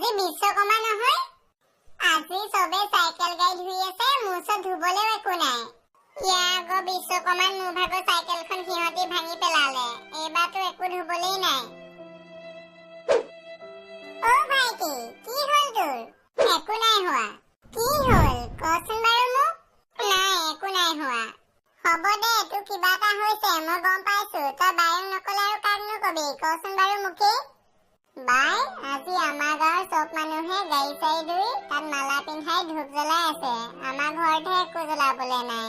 আজি বিশ্বকৰ্মা নহয় আজি সবে সাইকেল গাড়ী ধুই আছে মুছত ধুবলেও একো নাই ইয়া গো বিশ্বকৰ্মাত মোৰ ভাগৰ সাইকেলখন সিহঁতি ভাঙি পেলালে এবাৰতো একো ধুবলেই নাই ও ভাইটি কি হল তোৰ একো নাই হোৱা কি হল কচোন বাৰু মোক নাই একো নাই হোৱা হ'ব দে তোৰ কিবা এটা হৈছে মই গম পাইছো তই বায়ক নকলে আৰু কাকনো কবি কচোন বাৰু মুখে বাই আজি আমাৰ গাঁৱৰ চব মানুহে গাড়ী চাৰি ধুই তাত মালা পিন্ধাই ধূপ জ্বলাই আছে আমাৰ ঘৰতহে একো জ্বলাবলে নাই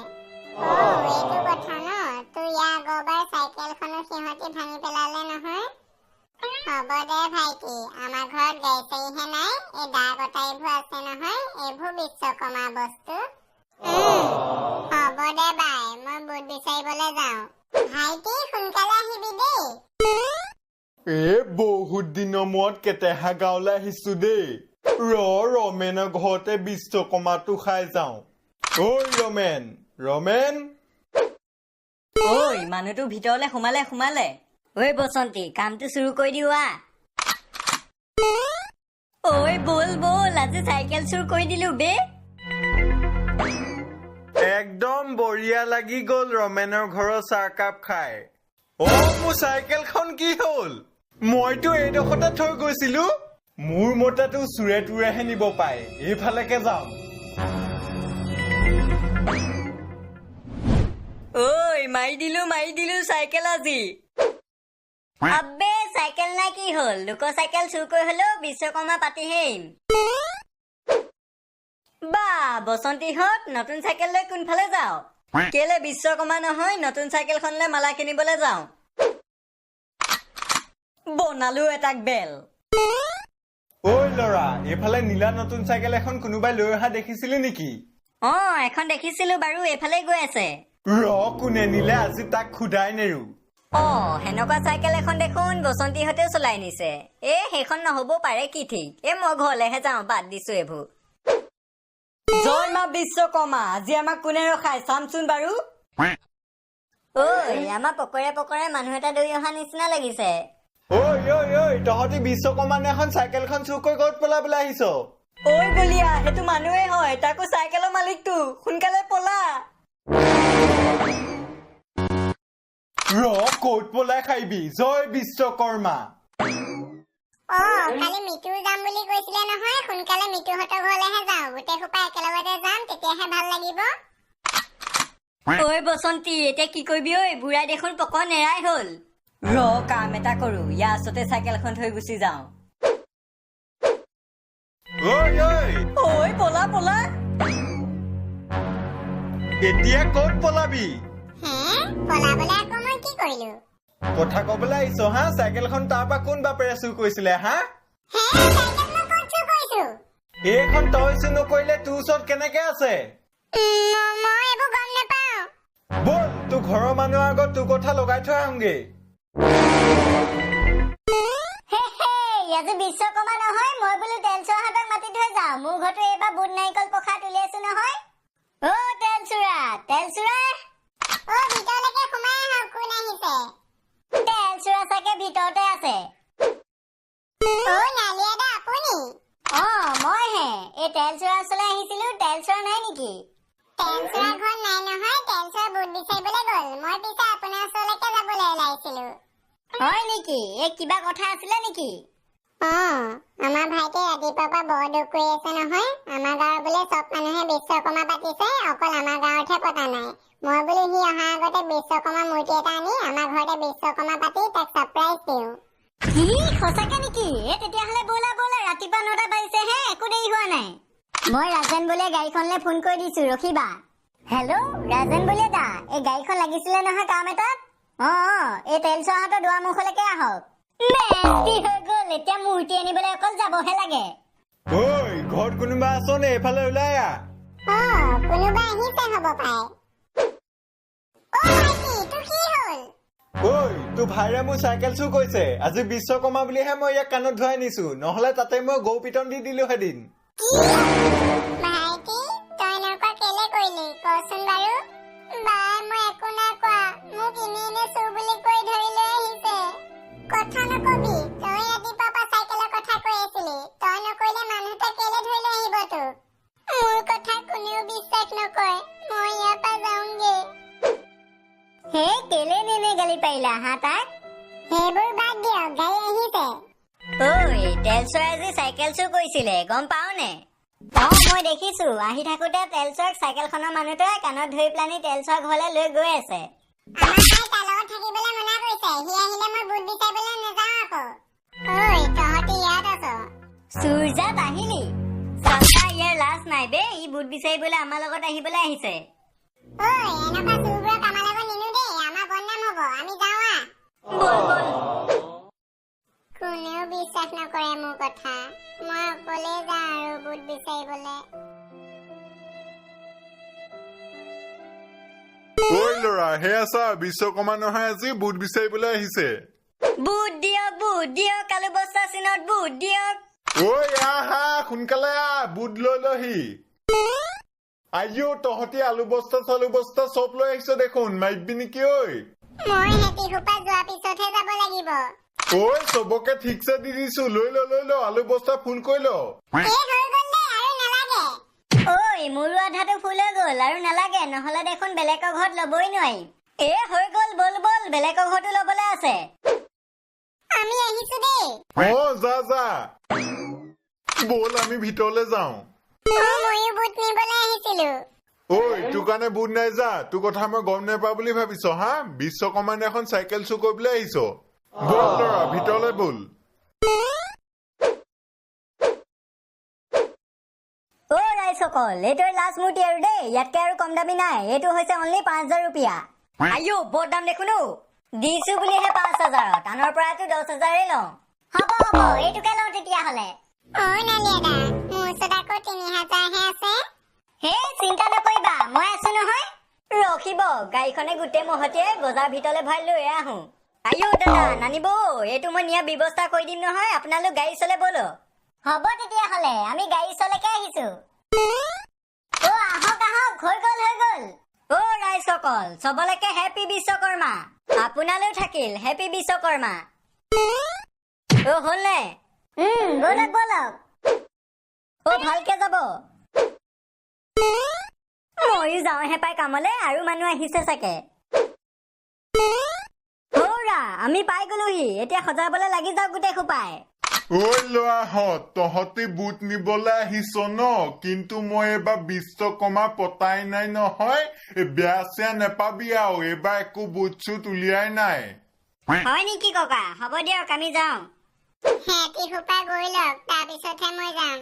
এইটো কথা ন তোৰ ইয়াৰ আগৰবাৰ চাইকেলখনো সিহঁতি ভাঙি পেলালে নহয় হ'ব দে ভাইটি আমাৰ ঘৰত গাড়ী চাৰিহে নাই এই দা কটাৰীবোৰ আছে নহয় এইবোৰ বিশ্বকৰ্মা বস্তু হ'ব দে বাই মই বুট বিচাৰিবলৈ যাওঁ ভাইটি সোনকালে আহিবি দেই বহুত দিনৰ মূৰত কেটেহা গাঁৱলৈ আহিছো দেই ৰমেনৰ ঘৰতে বিশ্বকৰ্মাটো খাই যাওঁ ঐ ৰমেন ৰমেন ঐ মানুহটো ভিতৰলে সোমালে ঐ বসন্তী কামটো শুৰু কৰি দিওৱা ঐ বল আজি চাইকেল চুৰ কৰি দিলো বে একদম বঢ়িয়া লাগি গ'ল ৰমেনৰ ঘৰৰ চাহকাপ খাই মোৰ চাইকেলখন কি হ'ল মইতো এইডোখৰতে থৈ গৈছিলো মোৰ মতেতো চুৰে তুৰেহে নিব পায় এইফালেকে যাওঁ ঐ মাৰি দিলো চাইকেল আজি আবে চাইকেল নাই কি হ'ল লোকৰ চাইকেল চুৰ কৰি হলেও বিশ্বকৰ্মা পাতিহে বা বসন্তীহঁত নতুন চাইকেল লৈ কোনফালে যাও কেলে বিশ্বকৰ্মা নহয় নতুন চাইকেলখনলৈ মালা কিনিবলৈ যাওঁ বনালো এটাক বেল ঐ ল'ৰা এইফালে নীলা নতুন চাইকেল এখন কোনোবাই লৈ অহা দেখিছিলি নেকি এখন দেখিছিলো বাৰু এইফালে গৈ আছে কোনে নিলে আজি তাক খুদাই নেৰো হেনেকুৱা চাইকেল এখন দেখোন বসন্তীহঁতেও চলাই নিছে সেইখন নহব পাৰে কি ঠিক মই ঘৰলেহে যাওঁ বাদ দিছো এইবোৰ জয় মা বিশ্বকৰ্মা আজি আমাক কোনে ৰখাই চামচোন বাৰু ঐ আমাৰ পকৰে মানুহ এটা দৌৰি অহা নিচিনা লাগিছে ঐ তহঁতি বিশ্বকৰ্মানে এখন চাইকেলখন চুৰ কৰি ক'ত পেলাবলৈ আহিছ ঐ বলিয়া সেইটো মানুহে হয় তাকো চাইকেলৰ মালিকটো সোনকালে পলা ক'ত পলাই খাইবি জয় বিশ্বকৰ্মা কালি মিতুৰ যাম বুলি কৈছিলে নহয় সোনকালে মিতুহঁতৰ ঘৰলেহে যাওঁ গোটেই সোপা একেলগতে যাম তেতিয়াহে ভাল লাগিব ঐ বসন্তী এতিয়া কি কৰিবি ঐ বুঢ়াই দেখোন পক নেৰাই হল কাম এটা কৰো ইয়াৰ ওচৰতে চাইকেলখন থৈ গুচি যাওঁ ঐ পলা এতিয়া ক'ত পলাবি পলাবলে আকৌ মই কি কৰিলো কথা কবলৈ আহিছ হা চাইকেলখন তাৰ পৰা কোন বাপেৰে চুৰ কৰিছিলে হা এইখন তই চুৰ নকৰিলে তোৰ ওচৰত কেনেকে আছে বল তোৰ ঘৰৰ মানুহৰ আগত তোৰ কথা লগাই থৈ আহোগে আজি বিশ্বকৰ্মা নহয় মই বোলো তেলচুৰাহঁতক মাতি থৈ যাওঁ মোৰ ঘৰতো এইবাৰ বুট নাৰিকল প্ৰসাদ উলিয়াইছো নহয় তেলচুৰা ভিতৰলৈকে সোমাই আহক কোন আহিছে তেলচুৰা চাগে ভিতৰতে আছে নালিয়া দা আপুনি মইহে এই তেলচুৰা ওচৰলৈ আহিছিলো তেলচুৰা নাই নেকি তেলচুৰা ঘৰত নাই নহয় তেলচুৰা বুট বিচাৰিবলৈ গ'ল মই পিছে আপোনাৰ ওচৰলৈকে যাবলৈ ওলাইছিলো হয় নেকি কিবা কথা আছিলে নেকি আমাৰ ভাইটিয়ে ৰাতিপুৱাৰ পৰা বৰ দুখ কৰি আছে নহয় আমাৰ গাঁৱৰ বোলে চব মানুহে বিশ্বকৰ্মা পাতিছে অকল আমাৰ গাঁৱতহে পতা নাই মই বোলো সি অহা আগতে বিশ্বকৰ্মা মূৰ্তি এটা আনি আমাৰ ঘৰতে বিশ্বকৰ্মা পাতি তাক ছাৰপ্ৰাইজ দিওঁ কি সঁচাকে নেকি তেতিয়াহ'লে ব'লা ৰাতিপুৱা 9টা বাজিছেহে একো দেৰি হোৱা নাই মই ৰাজেন বোলে গাড়ীখনলৈ ফোন কৰি দিছো ৰখিবা হেল্ল' ৰাজেন বোলে দা এই গাড়ীখন লাগিছিলে নহয় কাম এটাত এই তেলচুৰাহঁতৰ দুৱাৰমুখলৈকে আহক হৈ গ'ল এতিয়া মূৰ্তি আনিবলৈ অকল যাবহে লাগে ঘৰত কোনোবা আছ নে এইফালে ওলাই আহ কোনোবা আহিছে হ'ব পাৰে তোৰ ভাইৰে মোৰ চাইকেল চুৰ কৰিছে আজি বিশ্বকৰ্মা বুলিহে মই ইয়াক কাণত ধুৱাই নিছো নহলে তাতে মই গৌ পিটন দি দিলো হেদিন ভাইটি তই নকৰা কেলে কৰিলি কচোন বাৰু বাই মই একো নাই কোৱা মোক ইনে চুৰ বুলি কৈ ধৰি লৈ আহিছে কথা নকবি তই ৰাতিপুৱাৰ পৰা চাইকেলৰ কথা কৈ আছিলি তই নকৰিলে বিচাৰিলা হা তাক সেইবোৰ বাদ দিয়ক গাড়ী আহিছে ঐ তেল চৰাই আজি চাইকেল চুৰ কৰিছিলে গম পাওনে মই দেখিছো আহি থাকোতে তেল চৰাক চাইকেলখনৰ মানুহটোৱে কাণত ধৰি পেলানি তেল চৰা ঘৰলৈ লৈ গৈ আছে আমাৰ তাই তাৰ লগত থাকিবলৈ মনা কৰিছে সি আহিলে মই বুট বিচাৰিবলৈ নাযাওঁ আকৌ ঐ তহঁতি ইয়াত আছ সূৰ্যাত আহিলি চাচা ইয়াৰ লাজ নাই বে ই বুট বিচাৰিবলৈ আমাৰ লগত আহিবলৈ আহিছে ঐ এনেকুৱা চুৰবোৰক আমাৰ লগত নিনো দেই আমাৰ বদনাম হ'ব আমি যাওঁ বল বল কোনেও বিশ্বাস নকৰে মোৰ কথা মই অকলে যাওঁ আৰু বুট বিচাৰিবলৈ ঐ ল'ৰা সেয়া চা বিশ্বকৰ্মা নহয় আজি বুট বিচাৰিবলৈ আহিছে বুট দিয়ক আলু বস্তা চিনত বুট দিয়ক ঐ আহা সোনকালে বুট লৈ লহি আইও তহঁতি আলু বস্তা চালু বস্তা চব লৈ আহিছ দেখোন মাৰিবি নেকি ঐ মই হেতি সোপা যোৱাৰ পিছতহে যাব লাগিব ঐ চবকে ঠিকছে দি দিছো লৈ ল আলু বস্তা ফুল কৰি ল এই হৈ গ'ল দে আৰু নালাগে ঐ মোৰো আধাটো ফুল হৈ গ'ল আৰু নালাগে নহলে দেখোন বেলেগৰ ঘৰত ল'বই নোৱাৰিম হৈ গ'ল বল বল বেলেগৰ ঘৰতো ল'বলৈ আছে আমি আহিছো দেই যা বল আমি ভিতৰলৈ যাওঁ ময়ো বুট নিবলৈ আহিছিলো ঐ তোৰ কাৰণে বুট নাই যা তোৰ কথা মই গম নাপাওঁ বুলি ভাবিছ হা বিশ্বকৰ্মানে এখন চাইকেল চুৰ কৰিবলৈ আহিছ বল ল'ৰা ভিতৰলৈ বল ৰাইজসকল এইটো লাষ্ট মূৰ্তি আৰু দেই ইয়াতকে আৰু কম দামী নাই এইটো হৈছে অনলি ৫,০০০ रुपया আইও বৰ দাম দেখোনো দিছো বুলিহে ৫,০০০ আনৰ পৰাটো ১০,০০০ লওঁ হ'ব এইটোকে লওঁ তেতিয়াহ'লে নালিয়াদা মোৰ ওচৰত আকৌ ৩,০০০হে আছে হে চিন্তা নকৰিবা মই আছো নহয় ৰখিব গাড়ীখনে গোটেই মহতিয়াই বজাৰ ভিতৰলৈ ভৰাই লৈ আহো আইও দাদা নানিব এইটো মই নিয়া ব্যৱস্থা কৰি দিম নহয় আপোনালোক গাড়ী চলে বলো হ'ব তেতিয়াহ'লে আমি গাড়ী চলৈকে আহিছো আহক হৈ গ'ল ৰাইজসকল চবলৈকে হেপী বিশ্বকৰ্মা আপোনালৈও থাকিল হেপী বিশ্বকৰ্মা হ'ল নে বলক ভালকে যাব ময়ো যাওঁহে পাই কামলে আৰু মানুহ আহিছে চাগে আমি পাই গলোহি এতিয়া সজাবলৈ লাগি যাওক গোটেই খোপাই ঐ ল'ৰাহঁত তহঁতি বুট নিবলৈ আহিছ ন কিন্তু মই এইবাৰ বিশ্বকৰ্মা পতাই নাই নহয় বেয়া চেয়া নেপাবি আৰু এইবাৰ একো বুট চুট উলিয়াই নাই হয় নেকি ককা হ'ব দিয়ক আমি যাওঁ হেতি সোপা গৈ লওক তাৰপিছতহে মই যাম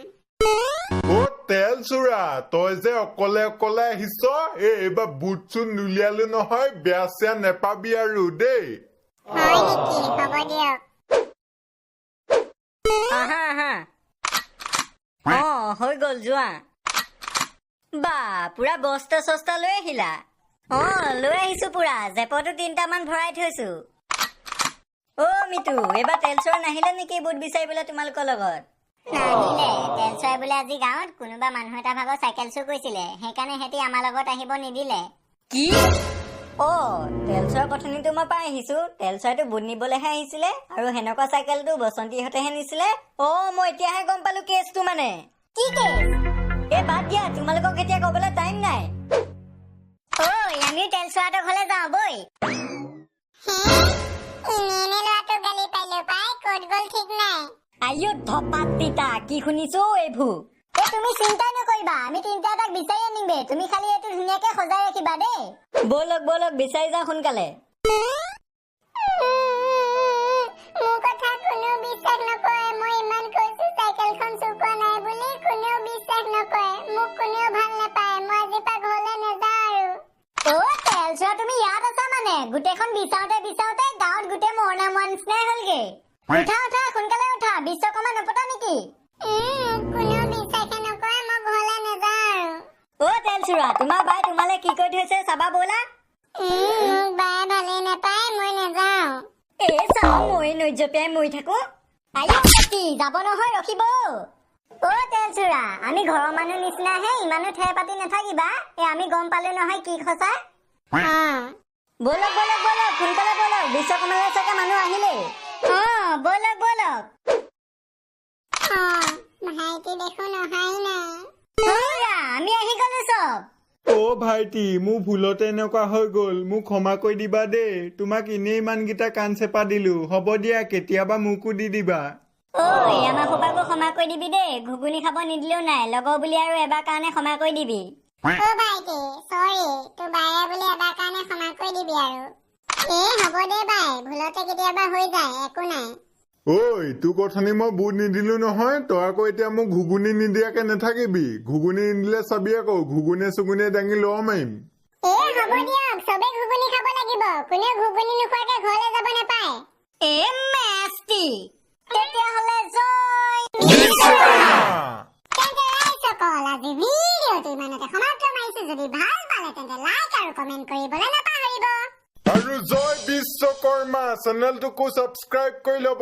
তেল চোৰা তই যে অকলে আহিছ এইবাৰ বুট চুট নুলিয়ালো নহয় বেয়া চেয়া নেপাবি আৰু দেই হয় নেকি হ'ব দিয়ক হৈ গল যোৱা বা পুৰা বস্তা চস্তা লৈ আহিলা লৈ আহিছো পুৰা জেপতো 3টামান ভৰাই থৈছো মিতু এইবাৰ তেল চোৰ নাহিলে নেকি বুট বিচাৰিবলৈ তোমালোকৰ লগত নাহিলে তেল চৰাই বোলে আজি গাঁৱত কোনোবা মানুহ এটা ভাগৰ চাইকেল চুৰ কৰিছিলে সেইকাৰণে হেতি আমাৰ লগত আহিব নিদিলে কি তেল চোৱাৰ কথাটো মই পাই আহিছো তেল চৰাইটো বুট নিবলৈহে আহিছিলে আৰু সেনেকুৱা চাইকেলটো বসন্তীহঁতেহে নিছিলে মই এতিয়াহে গম পালো কেছটো মানে কি কেছ বাদ দিয়া তোমালোকক এতিয়া কবলৈ টাইম নাই আমি তেল চৰাটোৰ ঘৰলৈ যাওঁ বৈ ইনে ল'ৰাটো গালি পাইলো পাই ক'ত গ'ল ঠিক নাই আইও ধপাত তিতা কি শুনিছো এইবোৰ তুমি চিন্তাই নকৰিবা আমি 3টা তাক বিচাৰি আনিমগে তুমি খালি এইটো ধুনীয়াকে সজাই ৰাখিবা দেই বলক বিচাৰি যাওঁ সোনকালে মোৰ কথা কোনেও বিশ্বাস নকৰে মই ইমান কৈছো চাইকেলখন চুৰ কৰা নাই বুলি কোনেও বিশ্বাস নকৰে মোক কোনেও ভাল নাপায় মই আজি পা ঘৰলৈ নাযাওঁ আৰু তেল চোৱা তুমি ইয়াত আছা মানে গোটেইখন বিচাওঁতে গাঁৱত গোটেই মৰণা মৰা নিচিনাই হ'লগে উঠা সোনকালে উঠা বিশ্বকৰ্মা নপতা নেকি কোনেও বিশ্বাসে নকৰে মই ঘৰলৈ নাযাওঁ আৰু তেল চোৰা তোমাৰ বাই তোমালে কি কৰি থৈছে চাবা ব'লা বাই ভালেই নাপায় মই নাযাওঁ চাওঁ মই নৈজপিয়াই মৰি থাকো যাব নহয় ৰখিব তেল চোৰা আমি ঘৰৰ মানুহ নিচিনাহে ইমানো ঠেৰ পাতি নাথাকিবা আমি গম পালো নহয় কি সঁচা বলক সোনকালে বলক বিশ্বকৰ্মালৈ চাগে মানুহ আহিলে বলক ভাইটি দেখোন অহাই নাই আমি আহি গলো চব অ' ভাইটি মোৰ ভুলতে এনেকুৱা হৈ গ'ল মোক ক্ষমা কৰি দিবা দেই তোমাক এনেই ইমানকেইটা কাণ চেপা দিলো হ'ব দিয়া কেতিয়াবা মোকো দি দিবা ঐ আমাৰ সোপাকো ক্ষমা কৰি দিবি দেই ঘুগুনি খাব নিদিলেও নাই লগৰ বুলি আৰু এবাৰ কাৰণে ক্ষমা কৰি দিবি অ' ভাইটি চৰি তোৰ বায়ে বুলি এবাৰ কাৰণে ক্ষমা কৰি দিবি আৰু হ'ব দে বাই ভুলতে কেতিয়াবা হৈ যায় একো নাই ঐ তোক অথনি মই বুট নিদিলো নহয় তই আকৌ এতিয়া মোক ঘুগুনি নিদিয়াকে নাথাকিবি ঘুগুনি নিদিলে চাবি আকৌ ঘুগুনিয়ে চুগুনিয়ে দাঙি ল মাৰিম হ'ব দিয়ক চবে ঘুগুনি খাব লাগিব কোনেও ঘুগুনি নোখোৱাকে ঘৰলৈ যাব নাপায় মেষ্টি তেতিয়াহ'লে জয় তেন্তে ৰাইজসকল আজি ভিডিঅ'টো ইমানতে সমাপ্ত মাৰিছো যদি ভাল পালে তেন্তে লাইক আৰু কমেণ্ট কৰিবলৈ নাপাহৰিব আৰু জয় বিশ্বকৰ্মা চেনেলটোকো ছাবস্ক্ৰাইব কৰি ল'ব